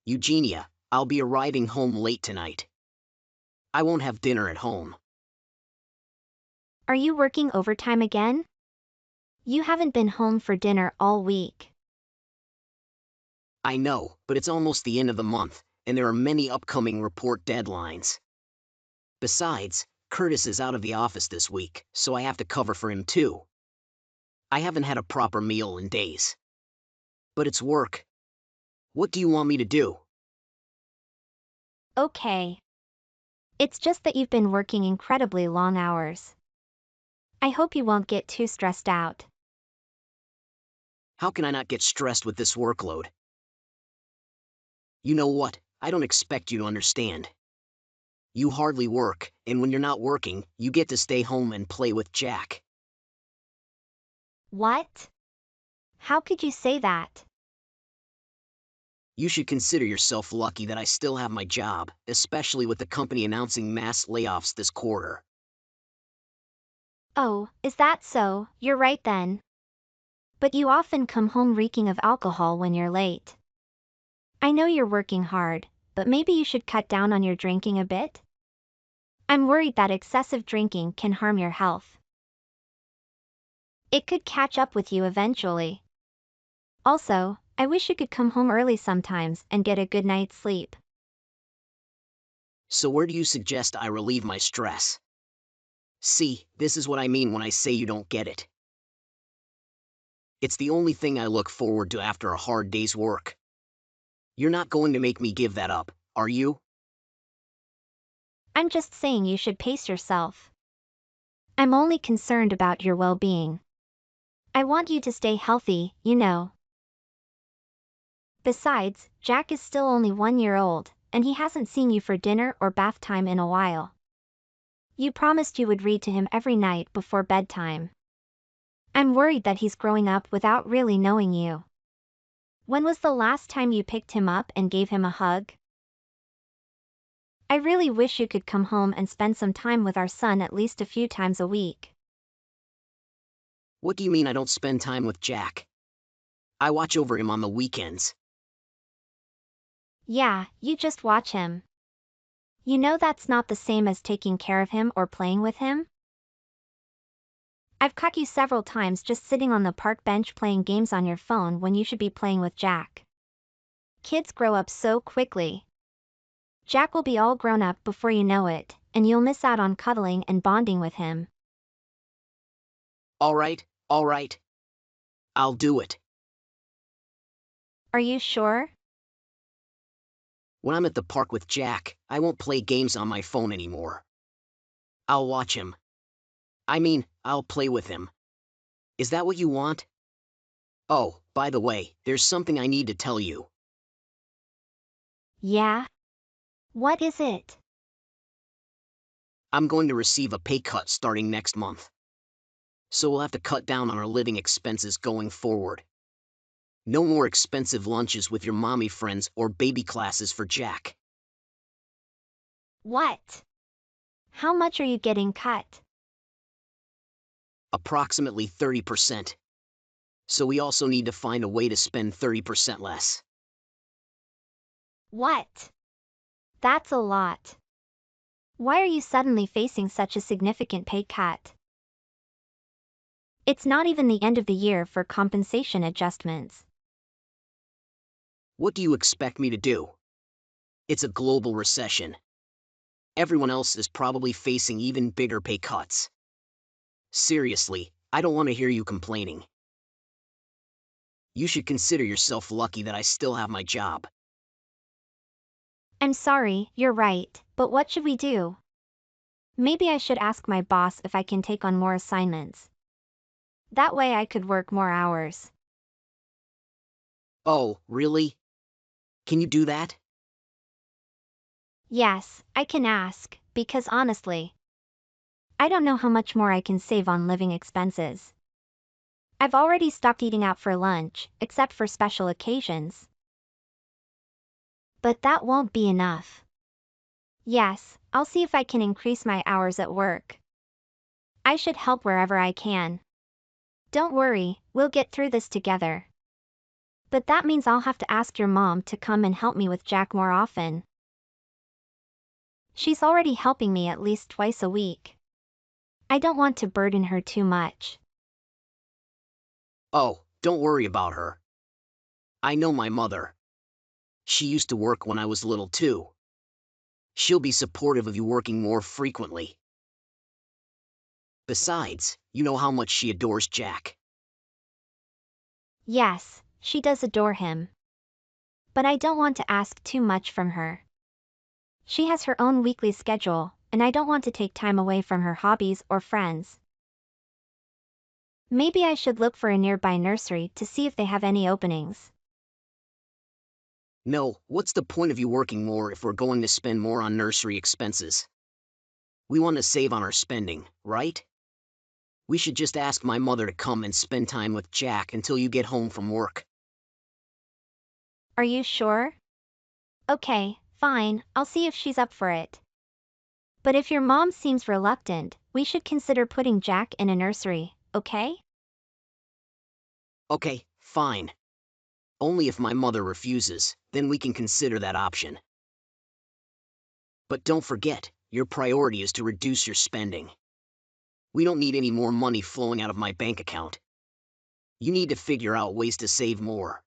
Eugenia, I'll be arriving home late tonight. I won't have dinner at home. Are you working overtime again? You haven't been home for dinner all week. I know, but it's almost the end of the month, and there are many upcoming report deadlines. Besides, Curtis is out of the office this week, so I have to cover for him too. I haven't had a proper meal in days. But it's work. What do you want me to do? Okay. It's just that you've been working incredibly long hours. I hope you won't get too stressed out. How can I not get stressed with this workload? You know what? I don't expect you to understand. You hardly work, and when you're not working, you get to stay home and play with Jack. What? How could you say that? You should consider yourself lucky that I still have my job, especially with the company announcing mass layoffs this quarter. Oh, is that so? You're right then. But you often come home reeking of alcohol when you're late. I know you're working hard, but maybe you should cut down on your drinking a bit? I'm worried that excessive drinking can harm your health. It could catch up with you eventually. Also, I wish you could come home early sometimes and get a good night's sleep. So where do you suggest I relieve my stress? See, this is what I mean when I say you don't get it. It's the only thing I look forward to after a hard day's work. You're not going to make me give that up, are you? I'm just saying you should pace yourself. I'm only concerned about your well-being. I want you to stay healthy, you know. Besides, Jack is still only 1 year old, and he hasn't seen you for dinner or bath time in a while. You promised you would read to him every night before bedtime. I'm worried that he's growing up without really knowing you. When was the last time you picked him up and gave him a hug? I really wish you could come home and spend some time with our son at least a few times a week. What do you mean I don't spend time with Jack? I watch over him on the weekends. Yeah, you just watch him. You know that's not the same as taking care of him or playing with him? I've caught you several times just sitting on the park bench playing games on your phone when you should be playing with Jack. Kids grow up so quickly. Jack will be all grown up before you know it, and you'll miss out on cuddling and bonding with him. All right. I'll do it. Are you sure? When I'm at the park with Jack, I won't play games on my phone anymore. I'll watch him. I mean, I'll play with him. Is that what you want? Oh, by the way, there's something I need to tell you. Yeah? What is it? I'm going to receive a pay cut starting next month. So we'll have to cut down on our living expenses going forward. No more expensive lunches with your mommy friends or baby classes for Jack. What? How much are you getting cut? Approximately 30%. So we also need to find a way to spend 30% less. What? That's a lot. Why are you suddenly facing such a significant pay cut? It's not even the end of the year for compensation adjustments. What do you expect me to do? It's a global recession. Everyone else is probably facing even bigger pay cuts. Seriously, I don't want to hear you complaining. You should consider yourself lucky that I still have my job. I'm sorry, you're right, but what should we do? Maybe I should ask my boss if I can take on more assignments. That way I could work more hours. Oh, really? Can you do that? Yes, I can ask, because honestly, I don't know how much more I can save on living expenses. I've already stopped eating out for lunch, except for special occasions. But that won't be enough. Yes, I'll see if I can increase my hours at work. I should help wherever I can. Don't worry, we'll get through this together. But that means I'll have to ask your mom to come and help me with Jack more often. She's already helping me at least twice a week. I don't want to burden her too much. Oh, don't worry about her. I know my mother. She used to work when I was little too. She'll be supportive of you working more frequently. Besides, you know how much she adores Jack. Yes, she does adore him. But I don't want to ask too much from her. She has her own weekly schedule, and I don't want to take time away from her hobbies or friends. Maybe I should look for a nearby nursery to see if they have any openings. No, what's the point of you working more if we're going to spend more on nursery expenses? We want to save on our spending, right? We should just ask my mother to come and spend time with Jack until you get home from work. Are you sure? Okay, fine, I'll see if she's up for it. But if your mom seems reluctant, we should consider putting Jack in a nursery, okay? Okay, fine. Only if my mother refuses, then we can consider that option. But don't forget, your priority is to reduce your spending. We don't need any more money flowing out of my bank account. You need to figure out ways to save more.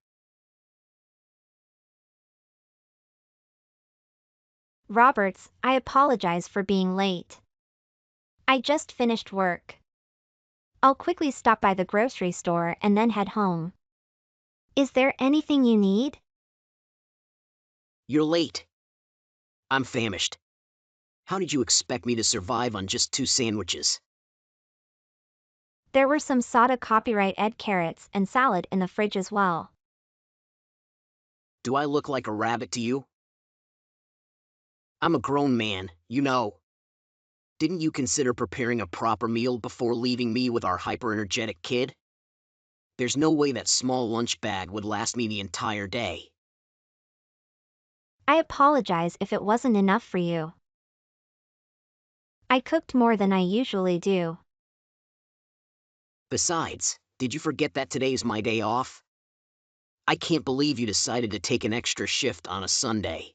Roberts, I apologize for being late. I just finished work. I'll quickly stop by the grocery store and then head home. Is there anything you need? You're late. I'm famished. How did you expect me to survive on just 2 sandwiches? There were some Sada copyright Ed carrots and salad in the fridge as well. Do I look like a rabbit to you? I'm a grown man, you know. Didn't you consider preparing a proper meal before leaving me with our hyper-energetic kid? There's no way that small lunch bag would last me the entire day. I apologize if it wasn't enough for you. I cooked more than I usually do. Besides, did you forget that today's my day off? I can't believe you decided to take an extra shift on a Sunday.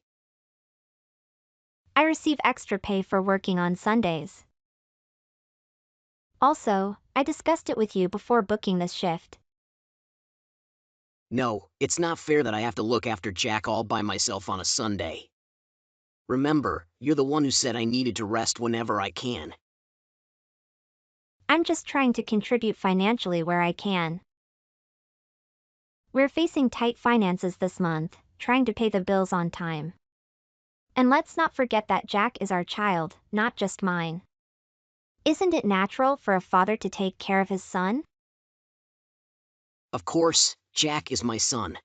I receive extra pay for working on Sundays. Also, I discussed it with you before booking this shift. No, it's not fair that I have to look after Jack all by myself on a Sunday. Remember, you're the one who said I needed to rest whenever I can. I'm just trying to contribute financially where I can. We're facing tight finances this month, trying to pay the bills on time. And let's not forget that Jack is our child, not just mine. Isn't it natural for a father to take care of his son? Of course, Jack is my son.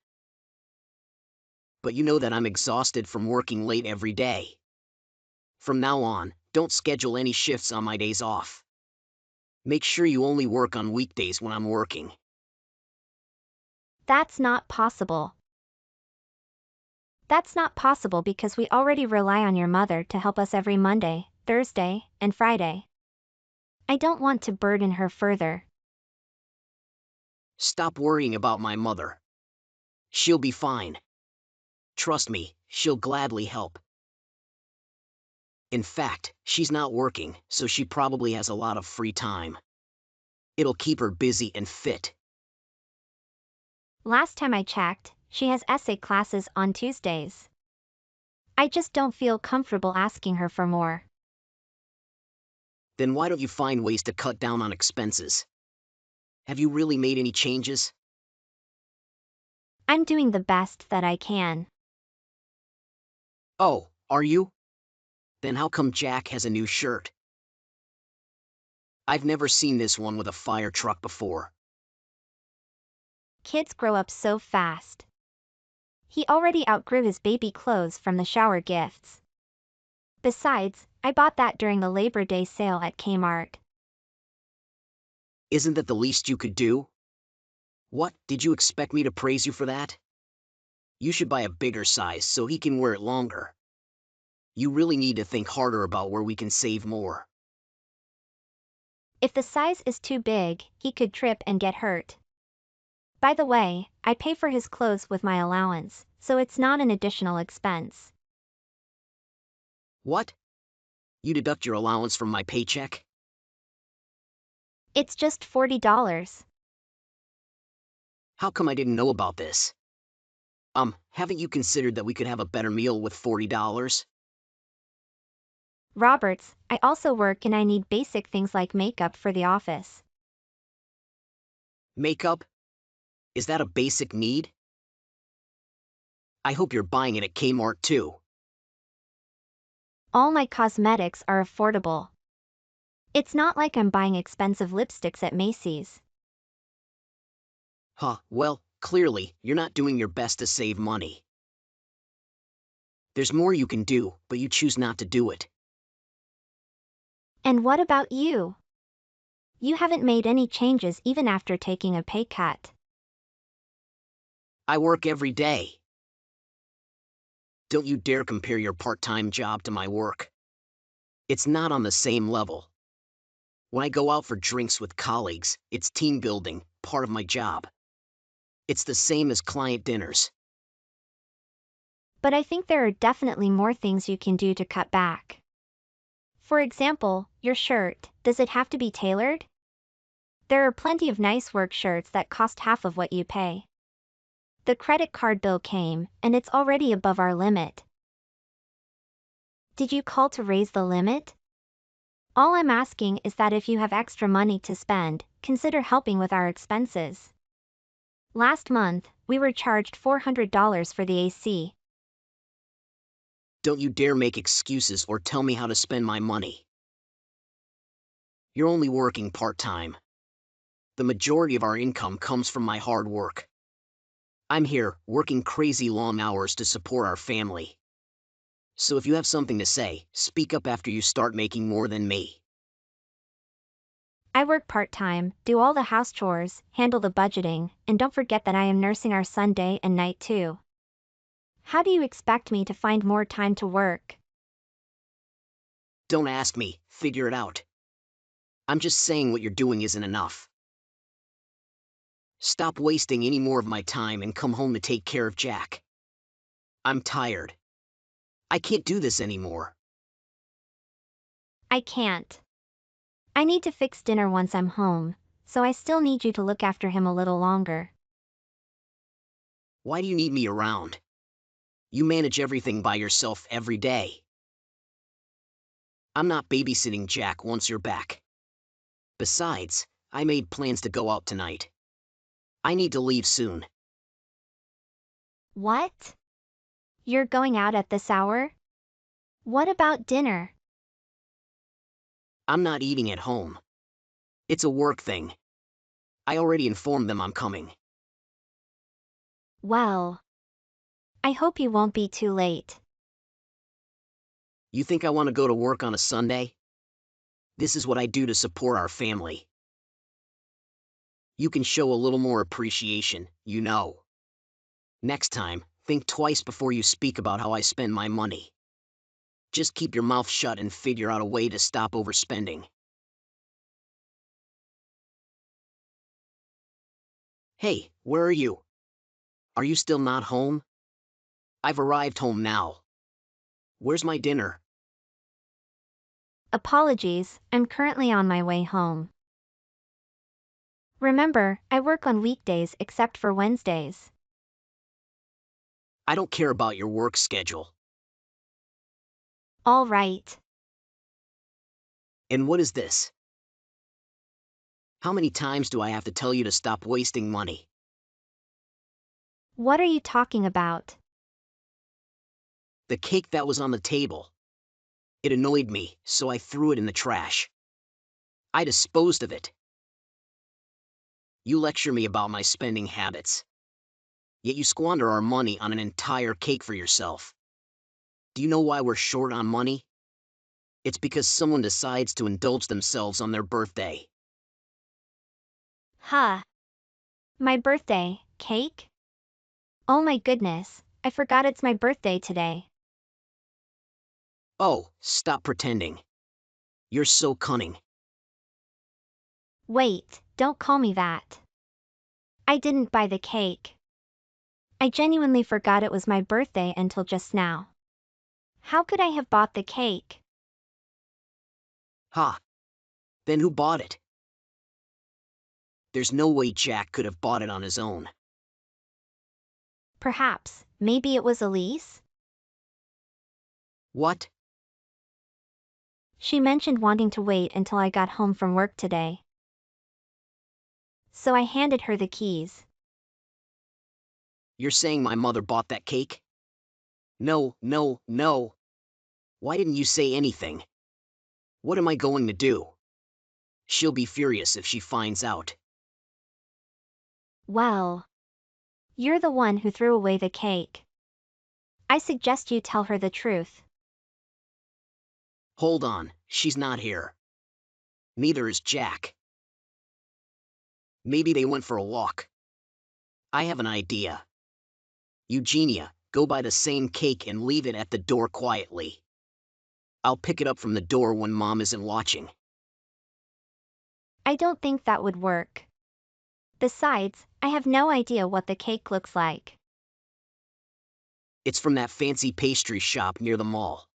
But you know that I'm exhausted from working late every day. From now on, don't schedule any shifts on my days off. Make sure you only work on weekdays when I'm working. That's not possible. That's not possible because we already rely on your mother to help us every Monday, Thursday, and Friday. I don't want to burden her further. Stop worrying about my mother. She'll be fine. Trust me, she'll gladly help. In fact, she's not working, so she probably has a lot of free time. It'll keep her busy and fit. Last time I checked, she has essay classes on Tuesdays. I just don't feel comfortable asking her for more. Then why don't you find ways to cut down on expenses? Have you really made any changes? I'm doing the best that I can. Oh, are you? Then how come Jack has a new shirt? I've never seen this one with a fire truck before. Kids grow up so fast. He already outgrew his baby clothes from the shower gifts. Besides, I bought that during the Labor Day sale at Kmart. Isn't that the least you could do? What, did you expect me to praise you for that? You should buy a bigger size so he can wear it longer. You really need to think harder about where we can save more. If the size is too big, he could trip and get hurt. By the way, I pay for his clothes with my allowance, so it's not an additional expense. What? You deduct your allowance from my paycheck? It's just $40. How come I didn't know about this? Haven't you considered that we could have a better meal with $40? Roberts, I also work and I need basic things like makeup for the office. Makeup? Is that a basic need? I hope you're buying it at Kmart too. All my cosmetics are affordable. It's not like I'm buying expensive lipsticks at Macy's. Huh, well, clearly, you're not doing your best to save money. There's more you can do, but you choose not to do it. And what about you? You haven't made any changes even after taking a pay cut. I work every day. Don't you dare compare your part-time job to my work. It's not on the same level. When I go out for drinks with colleagues, it's team building, part of my job. It's the same as client dinners. But I think there are definitely more things you can do to cut back. For example, your shirt, does it have to be tailored? There are plenty of nice work shirts that cost half of what you pay. The credit card bill came, and it's already above our limit. Did you call to raise the limit? All I'm asking is that if you have extra money to spend, consider helping with our expenses. Last month, we were charged $400 for the AC. Don't you dare make excuses or tell me how to spend my money. You're only working part-time. The majority of our income comes from my hard work. I'm here, working crazy long hours to support our family. So if you have something to say, speak up after you start making more than me. I work part-time, do all the house chores, handle the budgeting, and don't forget that I am nursing our son day and night too. How do you expect me to find more time to work? Don't ask me, figure it out. I'm just saying what you're doing isn't enough. Stop wasting any more of my time and come home to take care of Jack. I'm tired. I can't do this anymore. I can't. I need to fix dinner once I'm home, so I still need you to look after him a little longer. Why do you need me around? You manage everything by yourself every day. I'm not babysitting Jack once you're back. Besides, I made plans to go out tonight. I need to leave soon. What? You're going out at this hour? What about dinner? I'm not eating at home. It's a work thing. I already informed them I'm coming. Well, I hope you won't be too late. You think I want to go to work on a Sunday? This is what I do to support our family. You can show a little more appreciation, you know. Next time, think twice before you speak about how I spend my money. Just keep your mouth shut and figure out a way to stop overspending. Hey, where are you? Are you still not home? I've arrived home now. Where's my dinner? Apologies, I'm currently on my way home. Remember, I work on weekdays except for Wednesdays. I don't care about your work schedule. All right. And what is this? How many times do I have to tell you to stop wasting money? What are you talking about? The cake that was on the table. It annoyed me, so I threw it in the trash. I disposed of it. You lecture me about my spending habits. Yet you squander our money on an entire cake for yourself. Do you know why we're short on money? It's because someone decides to indulge themselves on their birthday. Huh. My birthday, cake? Oh my goodness, I forgot it's my birthday today. Oh, stop pretending. You're so cunning. Wait, don't call me that. I didn't buy the cake. I genuinely forgot it was my birthday until just now. How could I have bought the cake? Ha! Then who bought it? There's no way Jack could have bought it on his own. Perhaps, maybe it was Elise? What? She mentioned wanting to wait until I got home from work today. So I handed her the keys. You're saying my mother bought that cake? No, no, no. Why didn't you say anything? What am I going to do? She'll be furious if she finds out. Well, you're the one who threw away the cake. I suggest you tell her the truth. Hold on, she's not here. Neither is Jack. Maybe they went for a walk. I have an idea. Eugenia, go buy the same cake and leave it at the door quietly. I'll pick it up from the door when Mom isn't watching. I don't think that would work. Besides, I have no idea what the cake looks like. It's from that fancy pastry shop near the mall.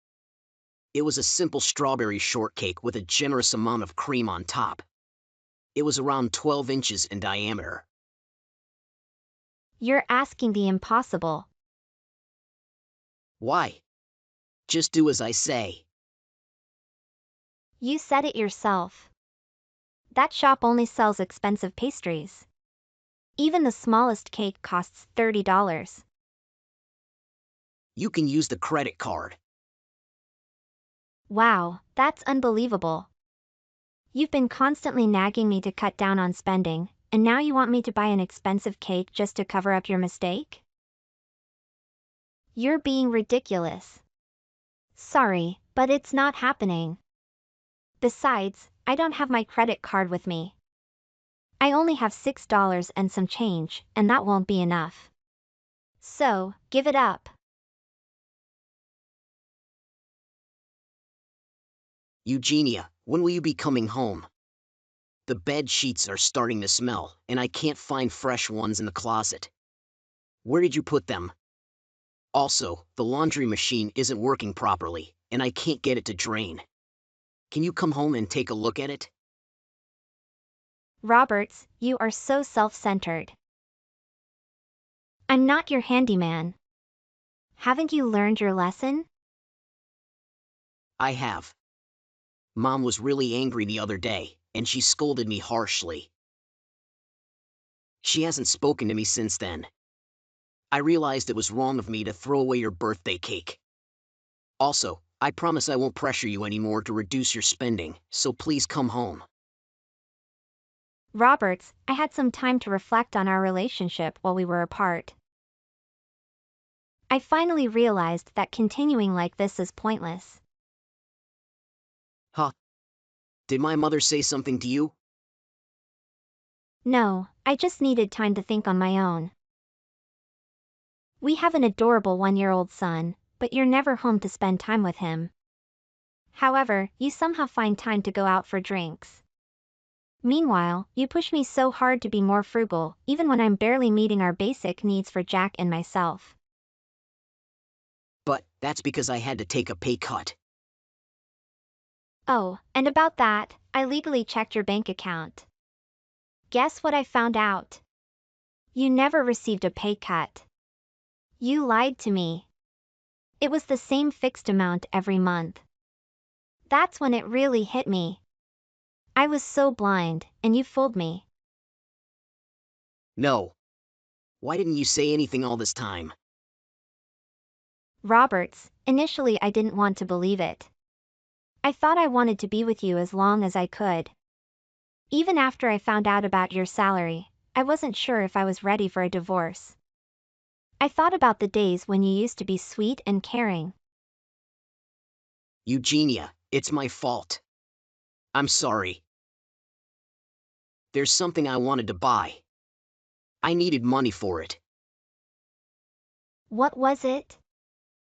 It was a simple strawberry shortcake with a generous amount of cream on top. It was around 12 inches in diameter. You're asking the impossible. Why? Just do as I say. You said it yourself. That shop only sells expensive pastries. Even the smallest cake costs $30. You can use the credit card. Wow, that's unbelievable. You've been constantly nagging me to cut down on spending, and now you want me to buy an expensive cake just to cover up your mistake? You're being ridiculous. Sorry, but it's not happening. Besides, I don't have my credit card with me. I only have $6 and some change, and that won't be enough. So, give it up. Eugenia, when will you be coming home? The bed sheets are starting to smell, and I can't find fresh ones in the closet. Where did you put them? Also, the laundry machine isn't working properly, and I can't get it to drain. Can you come home and take a look at it? Roberts, you are so self-centered. I'm not your handyman. Haven't you learned your lesson? I have. Mom was really angry the other day, and she scolded me harshly. She hasn't spoken to me since then. I realized it was wrong of me to throw away your birthday cake. Also, I promise I won't pressure you anymore to reduce your spending, so please come home. Roberts, I had some time to reflect on our relationship while we were apart. I finally realized that continuing like this is pointless. Huh? Did my mother say something to you? No, I just needed time to think on my own. We have an adorable 1-year-old son, but you're never home to spend time with him. However, you somehow find time to go out for drinks. Meanwhile, you push me so hard to be more frugal, even when I'm barely meeting our basic needs for Jack and myself. But that's because I had to take a pay cut. Oh, and about that, I legally checked your bank account. Guess what I found out? You never received a pay cut. You lied to me. It was the same fixed amount every month. That's when it really hit me. I was so blind, and you fooled me. No. Why didn't you say anything all this time? Roberts, initially I didn't want to believe it. I thought I wanted to be with you as long as I could. Even after I found out about your salary, I wasn't sure if I was ready for a divorce. I thought about the days when you used to be sweet and caring. Eugenia, it's my fault. I'm sorry. There's something I wanted to buy. I needed money for it. What was it?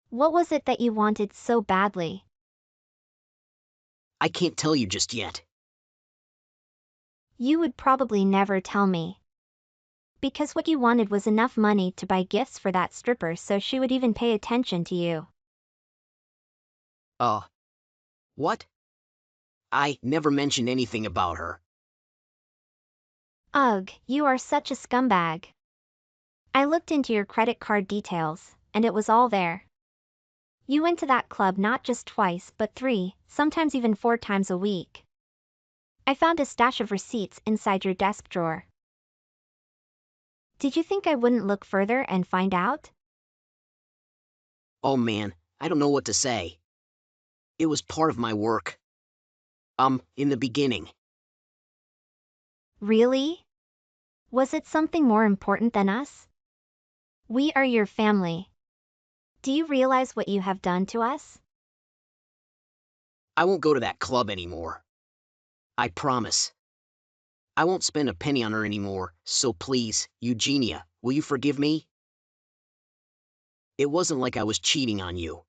What was it that you wanted so badly? I can't tell you just yet. You would probably never tell me. Because what you wanted was enough money to buy gifts for that stripper so she would even pay attention to you. What? I never mentioned anything about her. Ugh, you are such a scumbag. I looked into your credit card details, and it was all there. You went to that club not just twice but 3, sometimes even 4 times a week. I found a stash of receipts inside your desk drawer. Did you think I wouldn't look further and find out? Oh man, I don't know what to say. It was part of my work. In the beginning. Really? Was it something more important than us? We are your family. Do you realize what you have done to us? I won't go to that club anymore. I promise. I won't spend a penny on her anymore, so please, Eugenia, will you forgive me? It wasn't like I was cheating on you.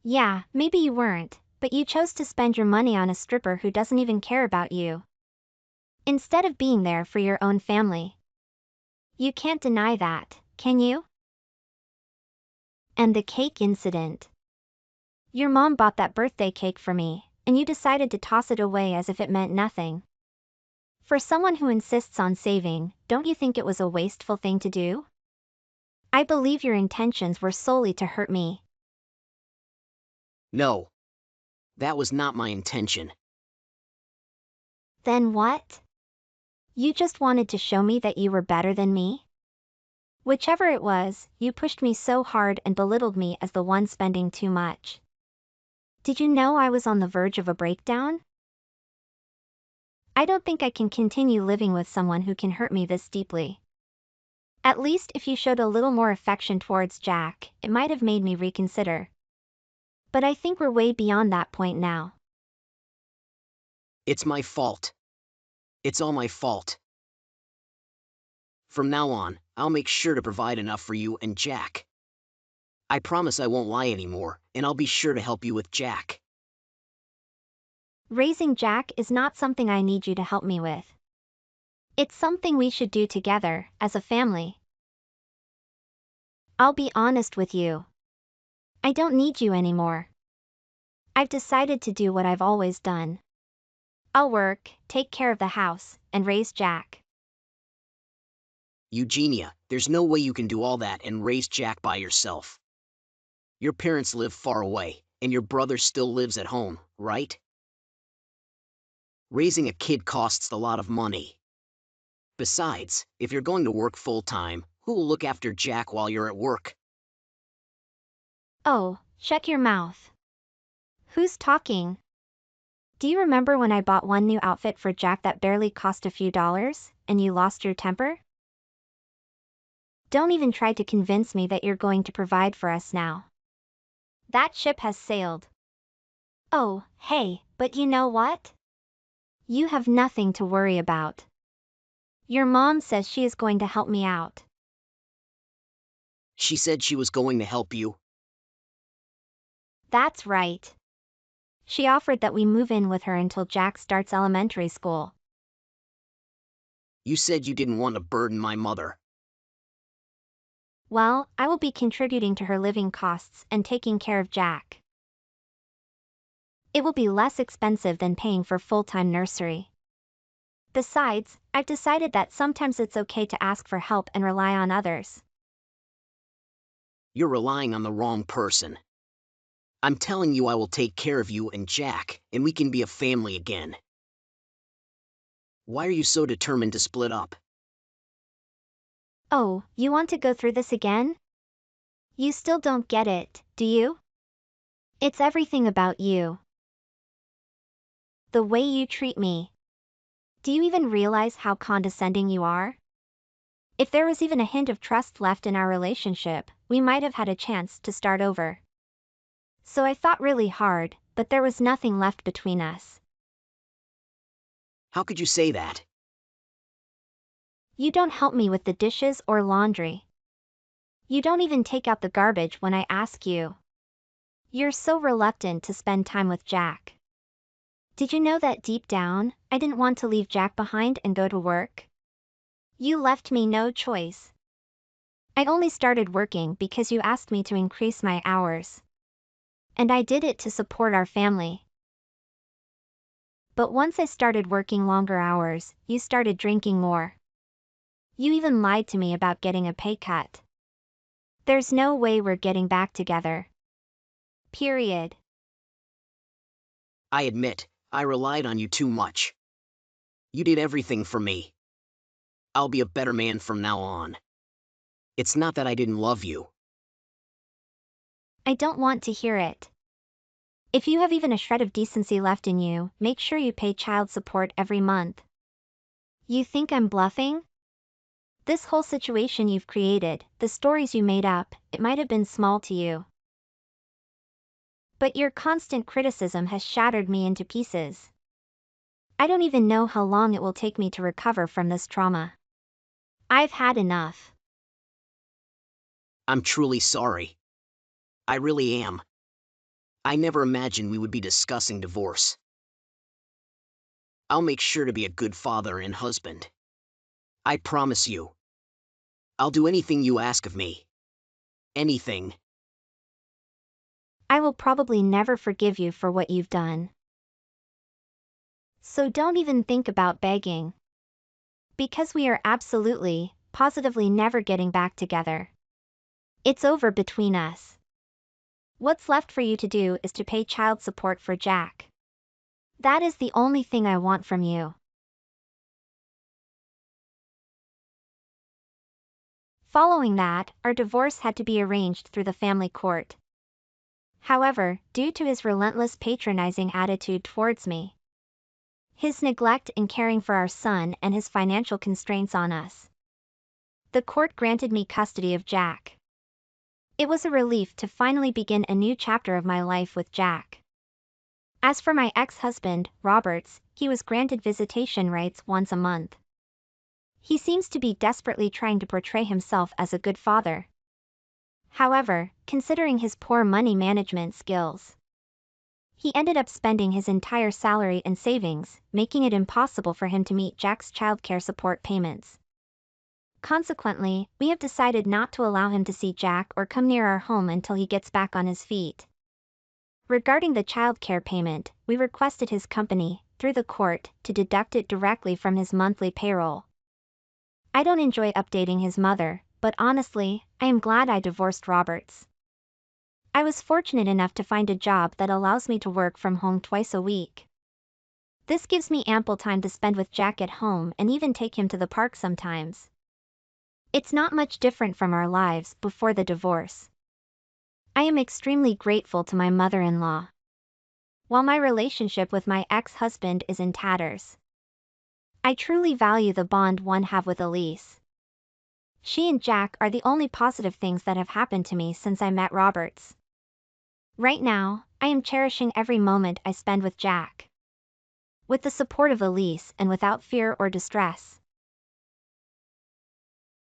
Yeah, maybe you weren't, but you chose to spend your money on a stripper who doesn't even care about you, instead of being there for your own family. You can't deny that, can you? And the cake incident. Your mom bought that birthday cake for me, and you decided to toss it away as if it meant nothing. For someone who insists on saving, don't you think it was a wasteful thing to do? I believe your intentions were solely to hurt me. No. That was not my intention. Then what? You just wanted to show me that you were better than me? Whichever it was, you pushed me so hard and belittled me as the one spending too much. Did you know I was on the verge of a breakdown? I don't think I can continue living with someone who can hurt me this deeply. At least if you showed a little more affection towards Jack, it might have made me reconsider. But I think we're way beyond that point now. It's my fault. It's all my fault. From now on, I'll make sure to provide enough for you and Jack. I promise I won't lie anymore, and I'll be sure to help you with Jack. Raising Jack is not something I need you to help me with. It's something we should do together, as a family. I'll be honest with you. I don't need you anymore. I've decided to do what I've always done. I'll work, take care of the house, and raise Jack. Eugenia, there's no way you can do all that and raise Jack by yourself. Your parents live far away, and your brother still lives at home, right? Raising a kid costs a lot of money. Besides, if you're going to work full-time, who will look after Jack while you're at work? Oh, shut your mouth. Who's talking? Do you remember when I bought one new outfit for Jack that barely cost a few dollars, and you lost your temper? Don't even try to convince me that you're going to provide for us now. That ship has sailed. Oh, hey, but you know what? You have nothing to worry about. Your mom says she is going to help me out. She said she was going to help you. That's right. She offered that we move in with her until Jack starts elementary school. You said you didn't want to burden my mother. Well, I will be contributing to her living costs and taking care of Jack. It will be less expensive than paying for full-time nursery. Besides, I've decided that sometimes it's okay to ask for help and rely on others. You're relying on the wrong person. I'm telling you I will take care of you and Jack, and we can be a family again. Why are you so determined to split up? Oh, you want to go through this again? You still don't get it, do you? It's everything about you. The way you treat me. Do you even realize how condescending you are? If there was even a hint of trust left in our relationship, we might have had a chance to start over. So I thought really hard, but there was nothing left between us. How could you say that? You don't help me with the dishes or laundry. You don't even take out the garbage when I ask you. You're so reluctant to spend time with Jack. Did you know that deep down, I didn't want to leave Jack behind and go to work? You left me no choice. I only started working because you asked me to increase my hours. And I did it to support our family. But once I started working longer hours, you started drinking more. You even lied to me about getting a pay cut. There's no way we're getting back together. Period. I admit, I relied on you too much. You did everything for me. I'll be a better man from now on. It's not that I didn't love you. I don't want to hear it. If you have even a shred of decency left in you, make sure you pay child support every month. You think I'm bluffing? This whole situation you've created, the stories you made up, it might have been small to you. But your constant criticism has shattered me into pieces. I don't even know how long it will take me to recover from this trauma. I've had enough. I'm truly sorry. I really am. I never imagined we would be discussing divorce. I'll make sure to be a good father and husband. I promise you. I'll do anything you ask of me. Anything. I will probably never forgive you for what you've done. So don't even think about begging. Because we are absolutely, positively never getting back together. It's over between us. What's left for you to do is to pay child support for Jack. That is the only thing I want from you. Following that, our divorce had to be arranged through the family court. However, due to his relentless patronizing attitude towards me, his neglect in caring for our son and his financial constraints on us, the court granted me custody of Jack. It was a relief to finally begin a new chapter of my life with Jack. As for my ex-husband, Roberts, he was granted visitation rights once a month. He seems to be desperately trying to portray himself as a good father. However, considering his poor money management skills, he ended up spending his entire salary and savings, making it impossible for him to meet Jack's childcare support payments. Consequently, we have decided not to allow him to see Jack or come near our home until he gets back on his feet. Regarding the childcare payment, we requested his company, through the court, to deduct it directly from his monthly payroll. I don't enjoy updating his mother, but honestly, I am glad I divorced Roberts. I was fortunate enough to find a job that allows me to work from home twice a week. This gives me ample time to spend with Jack at home and even take him to the park sometimes. It's not much different from our lives before the divorce. I am extremely grateful to my mother-in-law. While my relationship with my ex-husband is in tatters, I truly value the bond one have with Elise. She and Jack are the only positive things that have happened to me since I met Roberts. Right now, I am cherishing every moment I spend with Jack. With the support of Elise and without fear or distress.